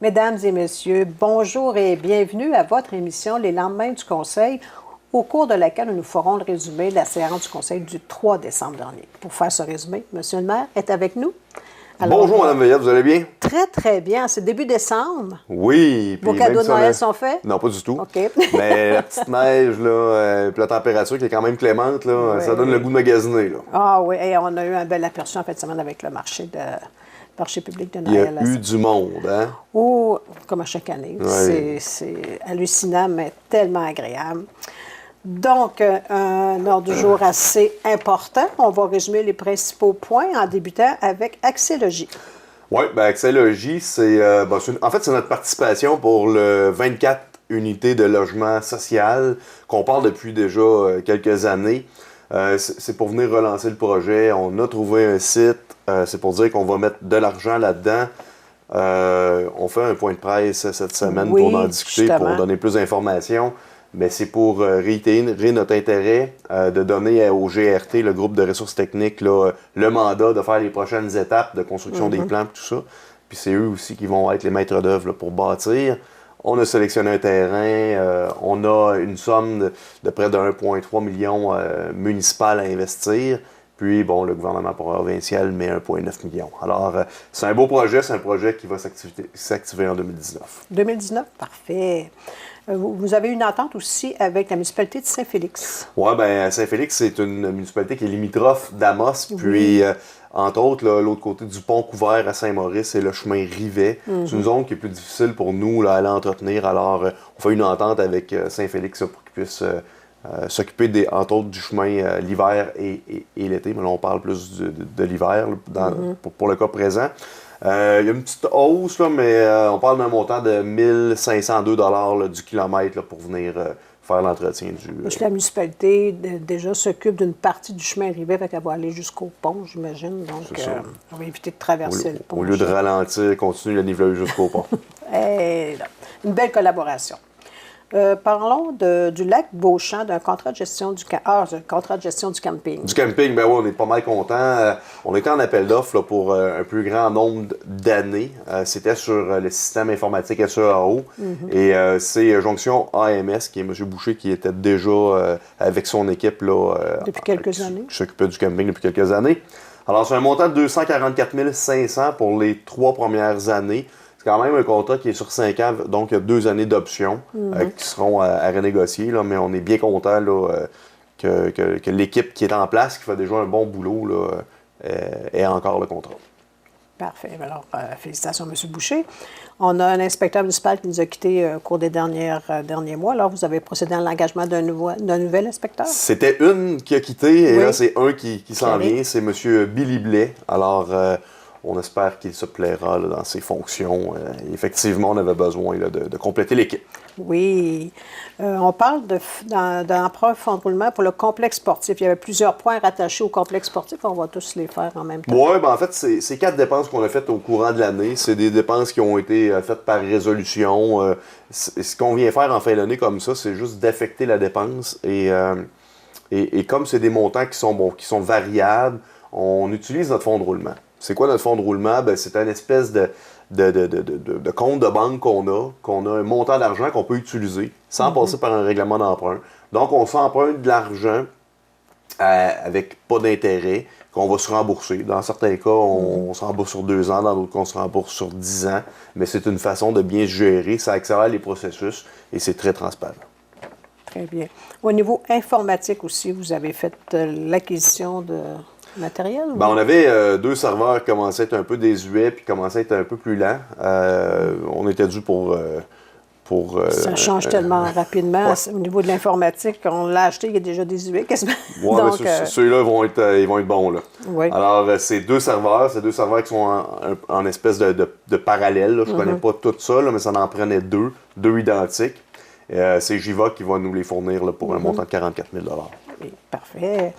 Mesdames et messieurs, bonjour et bienvenue à votre émission Les lendemains du Conseil, au cours de laquelle nous ferons le résumé de la séance du Conseil du 3 décembre dernier. Pour faire ce résumé, M. le maire est avec nous. Alors, bonjour, Mme Veillette, vous allez bien? Très, très bien. C'est début décembre. Oui. Vos cadeaux de Noël sont faits? Non, pas du tout. OK. Mais la petite neige, là, puis la température qui est quand même clémente, là, oui. Ça donne le goût de magasiner. Là. Ah oui, et on a eu un bel aperçu en fin de semaine avec le marché public de Noël. Il y a eu du monde, hein? Oh, comme à chaque année. Oui. C'est hallucinant, mais tellement agréable. Donc, un ordre du jour assez important. On va résumer les principaux points en débutant avec Axélogie. Oui, bien, Axélogie, c'est en fait, c'est notre participation pour le 24 unités de logement social qu'on parle depuis déjà quelques années. C'est pour venir relancer le projet. On a trouvé un site. C'est pour dire qu'on va mettre de l'argent là-dedans. On fait un point de presse cette semaine pour en discuter, justement, pour donner plus d'informations. Mais c'est pour réitérer notre intérêt de donner au GRT, le groupe de ressources techniques, là, le mandat de faire les prochaines étapes de construction des plans et tout ça. Puis c'est eux aussi qui vont être les maîtres d'œuvre pour bâtir. On a sélectionné un terrain, on a une somme de près de 1,3 million municipal à investir. Puis, bon, le gouvernement provincial met 1,9 million. Alors, c'est un beau projet, c'est un projet qui va s'activer en 2019. 2019, parfait. Vous avez une entente aussi avec la municipalité de Saint-Félix. Oui, bien, Saint-Félix, c'est une municipalité qui est limitrophe d'Amos. Oui. Puis, entre autres, l'autre côté du pont couvert à Saint-Maurice, c'est le chemin Rivet. C'est une zone qui est plus difficile pour nous là, à l'entretenir. Alors, on fait une entente avec Saint-Félix pour qu'ils puissent s'occuper, entre autres, du chemin l'hiver et l'été. Mais là, on parle plus de l'hiver pour le cas présent. Il y a une petite hausse, là, mais on parle d'un montant de 1 502 $ du kilomètre là, pour venir faire l'entretien du... Parce que la municipalité déjà s'occupe d'une partie du chemin Rivet, fait qu'elle va aller jusqu'au pont, j'imagine. Donc, on va éviter de traverser le pont. Au lieu de ralentir, continue le niveleuse jusqu'au pont. Une belle collaboration. Parlons du lac Beauchamp, d'un contrat de gestion du camping. Du camping, ben oui, on est pas mal contents. On était en appel d'offres pour un plus grand nombre d'années. C'était sur le système informatique SEAO. Et c'est Jonction AMS, qui est M. Boucher, qui était déjà avec son équipe là, depuis quelques années. Qui s'occupait du camping depuis quelques années. Alors, c'est un montant de 244 500 pour les 3 premières années. C'est quand même un contrat qui est sur 5 ans, donc il y a 2 années d'options qui seront à renégocier, là, mais on est bien content là, que l'équipe qui est en place, qui fait déjà un bon boulot, là, ait encore le contrat. Parfait. Alors, félicitations, M. Boucher. On a un inspecteur municipal qui nous a quittés au cours des derniers mois. Alors, vous avez procédé à l'engagement d'un nouvel inspecteur? C'était une qui a quitté, et là, c'est un qui s'en vient. C'est M. Billy Blais. Alors, on espère qu'il se plaira là, dans ses fonctions. Effectivement, on avait besoin là, de compléter l'équipe. Oui. On parle d'emprunt fonds de roulement pour le complexe sportif. Il y avait plusieurs points rattachés au complexe sportif. On va tous les faire en même temps. Oui, ben en fait, c'est 4 dépenses qu'on a faites au courant de l'année. C'est des dépenses qui ont été faites par résolution. Ce qu'on vient faire en fin d'année comme ça, c'est juste d'affecter la dépense. Et comme c'est des montants qui sont variables, on utilise notre fonds de roulement. C'est quoi notre fonds de roulement? Ben, c'est une espèce de compte de banque qu'on a un montant d'argent qu'on peut utiliser sans passer par un règlement d'emprunt. Donc, on s'emprunte de l'argent avec pas d'intérêt, qu'on va se rembourser. Dans certains cas, on se rembourse sur 2 ans, dans d'autres cas, on se rembourse sur 10 ans. Mais c'est une façon de bien gérer, ça accélère les processus et c'est très transparent. Très bien. Au niveau informatique aussi, vous avez fait l'acquisition de matériel? Ben, on avait 2 serveurs qui commençaient à être un peu désuets puis commençaient à être un peu plus lents. On était dû pour ça change tellement rapidement. Ouais. Au niveau de l'informatique, on l'a acheté, il est déjà désuet quasiment. Oui, ceux-là vont être bons. Là. Oui. Alors, c'est 2 serveurs qui sont en espèce de parallèle. Là. Je ne connais pas tout ça, là, mais ça en prenait 2 identiques. C'est Jiva qui va nous les fournir là, pour un montant de 44 000 $. Oui, parfait.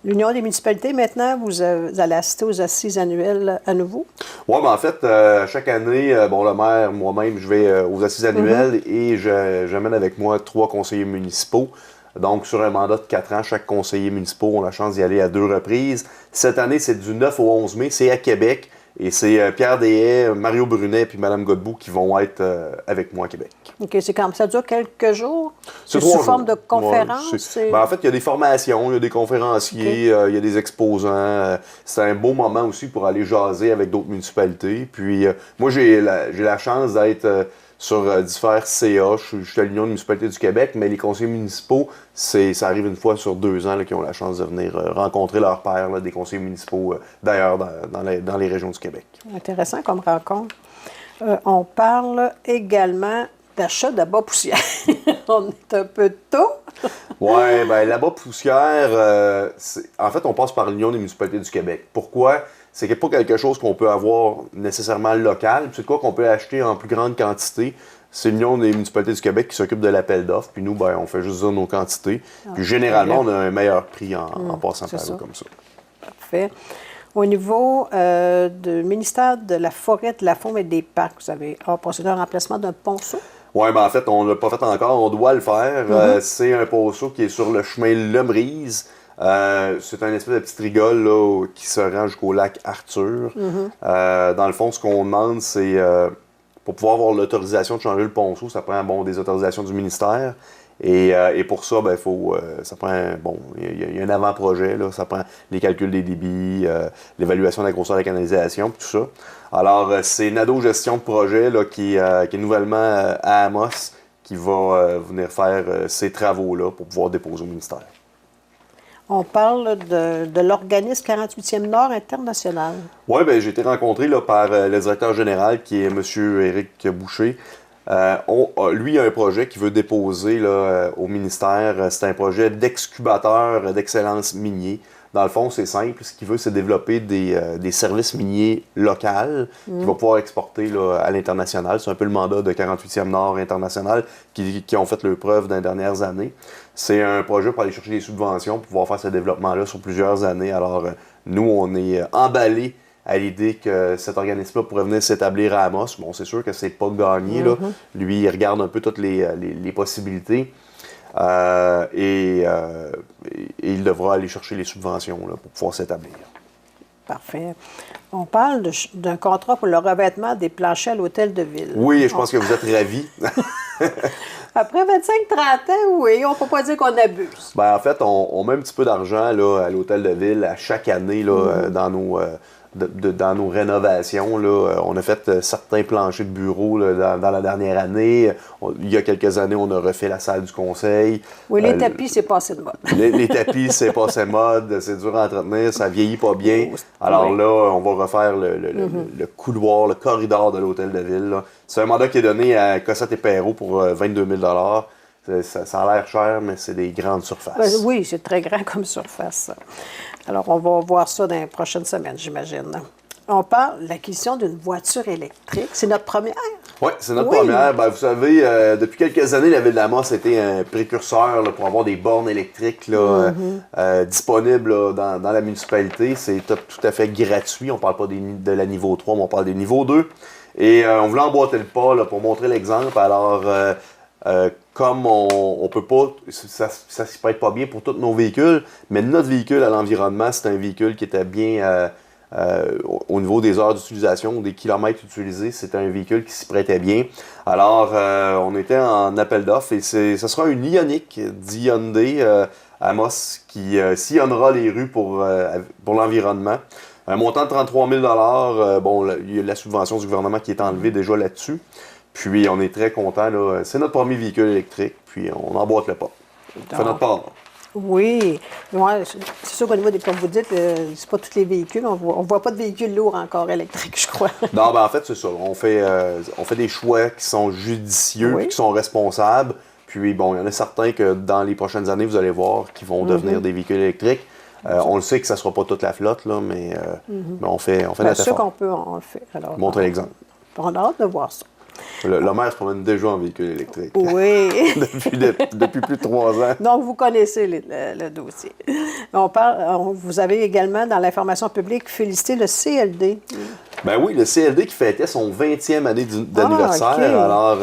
L'Union des municipalités, maintenant, vous allez assister aux assises annuelles à nouveau? Oui, ben en fait, chaque année, le maire, moi-même, je vais aux assises annuelles et j'amène avec moi 3 conseillers municipaux. Donc, sur un mandat de 4 ans, chaque conseiller municipal a la chance d'y aller à 2 reprises. Cette année, c'est du 9 au 11 mai, c'est à Québec. Et c'est Pierre Deshaies, Mario Brunet puis Mme Godbout qui vont être avec moi à Québec. OK, c'est quand ça dure quelques jours? C'est sous 3 forme jours. de conférence? Ouais, en fait, il y a des formations, il y a des conférenciers, il y a des exposants. C'est un beau moment aussi pour aller jaser avec d'autres municipalités. Puis moi, j'ai la chance d'être sur divers CA. Je suis à l'Union des municipalités du Québec, mais les conseillers municipaux, ça arrive une fois sur 2 ans là, qu'ils ont la chance de venir rencontrer leurs pairs, là, des conseillers municipaux d'ailleurs dans les régions du Québec. Intéressant comme rencontre. On parle également d'achat de bas poussière. On est un peu tôt. Oui, bien là-bas, poussière, en fait, on passe par l'Union des municipalités du Québec. Pourquoi? C'est pas quelque chose qu'on peut avoir nécessairement local. C'est quoi qu'on peut acheter en plus grande quantité. C'est l'Union des municipalités du Québec qui s'occupe de l'appel d'offres. Puis nous, ben, on fait juste dire nos quantités. Puis généralement, on a un meilleur prix en passant par là comme ça. Parfait. Au niveau du ministère de la Forêt, de la Faune et des Parcs, vous avez procédé à un remplacement d'un ponceau? Oui, ben en fait, on ne l'a pas fait encore. On doit le faire. C'est un ponceau qui est sur le chemin Lemrise. C'est un espèce de petite rigole là, qui se rend jusqu'au lac Arthur. Dans le fond, ce qu'on demande, c'est pour pouvoir avoir l'autorisation de changer le ponceau, ça prend des autorisations du ministère. Et pour ça, ben, ça prend il y a un avant-projet, là, ça prend les calculs des débits, l'évaluation de la grosseur de la canalisation, puis tout ça. Alors, c'est Nadeau Gestion de projet là, qui est nouvellement à Amos qui va venir faire ces travaux-là pour pouvoir déposer au ministère. On parle de l'organisme 48e Nord International. Oui, bien, j'ai été rencontré là, par le directeur général qui est M. Éric Boucher. Lui a un projet qu'il veut déposer là, au ministère. C'est un projet d'excubateur d'excellence minier. Dans le fond, c'est simple. Ce qu'il veut, c'est développer des services miniers locaux qu'il va pouvoir exporter là, à l'international. C'est un peu le mandat de 48e Nord International qui ont fait leur preuve dans les dernières années. C'est un projet pour aller chercher des subventions pour pouvoir faire ce développement-là sur plusieurs années. Alors, nous, on est emballés à l'idée que cet organisme-là pourrait venir s'établir à Amos. Bon, c'est sûr que c'est pas gagné. Là. Lui, il regarde un peu toutes les possibilités. Et il devra aller chercher les subventions là, pour pouvoir s'établir. Parfait. On parle d'un contrat pour le revêtement des planchers à l'hôtel de ville. Oui, je pense que vous êtes ravis. Après 25-30 ans, oui, on ne peut pas dire qu'on abuse. Ben, en fait, on met un petit peu d'argent là, à l'hôtel de ville à chaque année là, dans nos rénovations. Là. On a fait certains planchers de bureau là, dans la dernière année. Il y a quelques années, on a refait la salle du conseil. Oui, les tapis, c'est passé de mode. Les tapis, c'est passé de mode. C'est dur à entretenir, ça vieillit pas bien. Alors là, on va refaire le couloir, le corridor de l'hôtel de ville. Là. C'est un mandat qui est donné à Cossette et Perrault pour 22 000 $. Ça a l'air cher, mais c'est des grandes surfaces. Ben, oui, c'est très grand comme surface. Alors, on va voir ça dans les prochaines semaines, j'imagine. On parle de l'acquisition d'une voiture électrique. C'est notre première? Oui, c'est notre première. Ben, vous savez, depuis quelques années, la Ville d'Amos a été un précurseur là, pour avoir des bornes électriques là, disponibles là, dans la municipalité. C'est tout à fait gratuit. On ne parle pas de la niveau 3, mais on parle des niveaux 2. Et on voulait emboîter le pas là, pour montrer l'exemple. Alors, comme on peut pas, ça s'y prête pas bien pour tous nos véhicules, mais notre véhicule à l'environnement, c'est un véhicule qui était bien au niveau des heures d'utilisation, des kilomètres utilisés, c'était un véhicule qui s'y prêtait bien. Alors, on était en appel d'offres et ce sera une Ioniq d'Hyundai Amos qui sillonnera les rues pour l'environnement. Un montant de 33 000 $. Il y a la subvention du gouvernement qui est enlevée déjà là-dessus. Puis, on est très contents. C'est notre premier véhicule électrique. Puis, on emboîte le pas. On fait notre part. Oui. Ouais, c'est sûr qu'au niveau comme vous dites, c'est pas tous les véhicules. On voit pas de véhicules lourds encore électriques, je crois. Non, ben en fait, c'est ça. On fait des choix qui sont judicieux et qui sont responsables. Puis, bon, il y en a certains que dans les prochaines années, vous allez voir, qui vont devenir des véhicules électriques. On le sait que ça ne sera pas toute la flotte, là, mais on fait notre effort. C'est sûr qu'on peut, on le fait. Alors, montrer l'exemple. On a hâte de voir ça. Le maire se promène déjà en véhicule électrique. Oui. depuis plus de 3 ans. Donc, vous connaissez le dossier. Vous avez également, dans l'information publique, félicité le CLD. Ben oui, le CLD qui fêtait son 20e année d'anniversaire. Okay. Alors,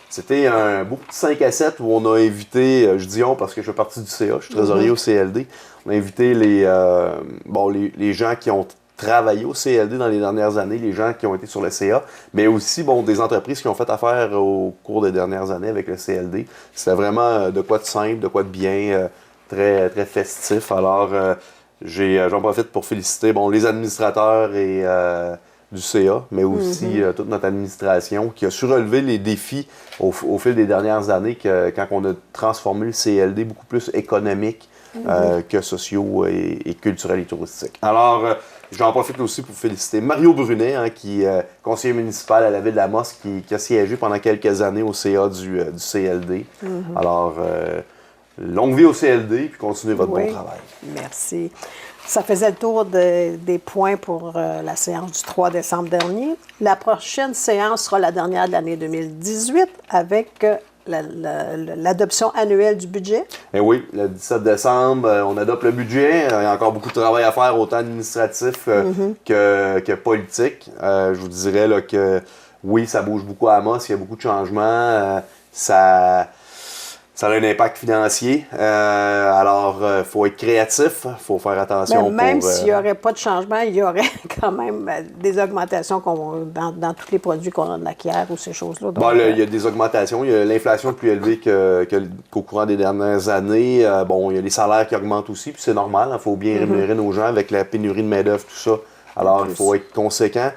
c'était un beau petit 5 à 7 où on a invité, je dis on parce que je fais partie du CA, je suis trésorier au CLD. On a invité les gens qui ont travaillé au CLD dans les dernières années, les gens qui ont été sur le CA, mais aussi des entreprises qui ont fait affaire au cours des dernières années avec le CLD. C'était vraiment de quoi de simple, de quoi de bien, très, très festif. Alors, j'en profite pour féliciter les administrateurs et du CA, mais aussi toute notre administration qui a su relever les défis au fil des dernières années quand on a transformé le CLD beaucoup plus économique que sociaux et culturel et touristique. Alors, j'en profite aussi pour féliciter Mario Brunet, qui est conseiller municipal à la ville d'Amos, qui a siégé pendant quelques années au CA du CLD. Alors, longue vie au CLD, puis continuez votre bon travail. Merci. Ça faisait le tour des points pour la séance du 3 décembre dernier. La prochaine séance sera la dernière de l'année 2018 avec l'adoption annuelle du budget. Eh oui, le 17 décembre, on adopte le budget. Il y a encore beaucoup de travail à faire, autant administratif que politique. Je vous dirais là, que oui, ça bouge beaucoup à Amos, il y a beaucoup de changements. Ça a un impact financier. Alors, il faut être créatif, il faut faire attention. Même s'il n'y aurait pas de changement, il y aurait quand même des augmentations dans tous les produits qu'on acquiert ou ces choses-là. Il y a des augmentations. Il y a l'inflation plus élevée qu'au courant des dernières années. Il y a les salaires qui augmentent aussi, puis c'est normal. Il faut bien rémunérer nos gens avec la pénurie de main-d'œuvre, tout ça. Alors, il faut être conséquent.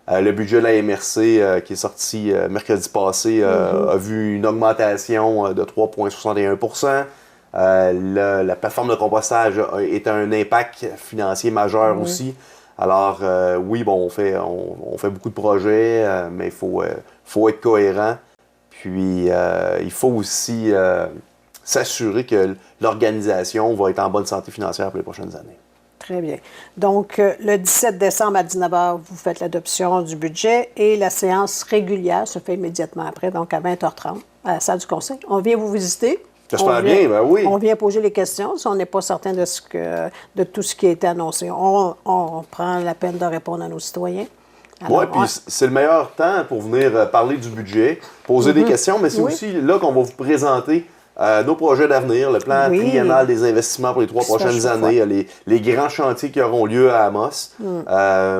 Le budget de la MRC qui est sorti mercredi passé a vu une augmentation de 3,61 %. La plateforme de compostage est un impact financier majeur aussi. Alors, on fait beaucoup de projets, mais il faut être cohérent. Puis, il faut aussi s'assurer que l'organisation va être en bonne santé financière pour les prochaines années. Très bien. Donc, le 17 décembre à 19h, vous faites l'adoption du budget et la séance régulière se fait immédiatement après, donc à 20h30, à la salle du conseil. On vient vous visiter. J'espère bien, ben oui. On vient poser les questions si on n'est pas certain de tout ce qui a été annoncé. On prend la peine de répondre à nos citoyens. Oui, puis c'est le meilleur temps pour venir parler du budget, poser des questions, mais c'est aussi là qu'on va vous présenter nos projets d'avenir, le plan triennal des investissements pour les 3 prochaines années, les grands chantiers qui auront lieu à Amos.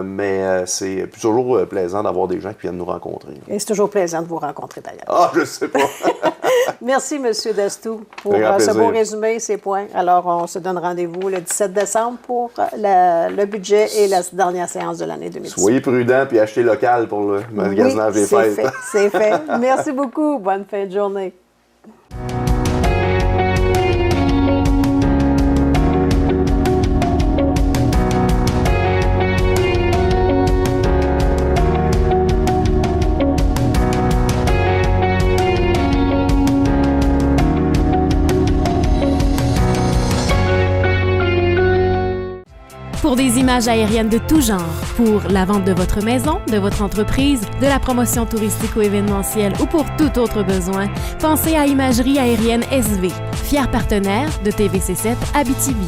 Mais c'est toujours plaisant d'avoir des gens qui viennent nous rencontrer. Et c'est toujours plaisant de vous rencontrer d'ailleurs. Ah, je sais pas. Merci, M. Dastou, pour ce beau résumé, ces points. Alors, on se donne rendez-vous le 17 décembre pour le budget et la dernière séance de l'année 2018. Soyez prudents puis achetez local pour le magasinage des fêtes. C'est fait. Merci beaucoup. Bonne fin de journée. Pour des images aériennes de tout genre, pour la vente de votre maison, de votre entreprise, de la promotion touristique ou événementielle ou pour tout autre besoin, pensez à Imagerie aérienne SV, fier partenaire de TVC7 Abitibi.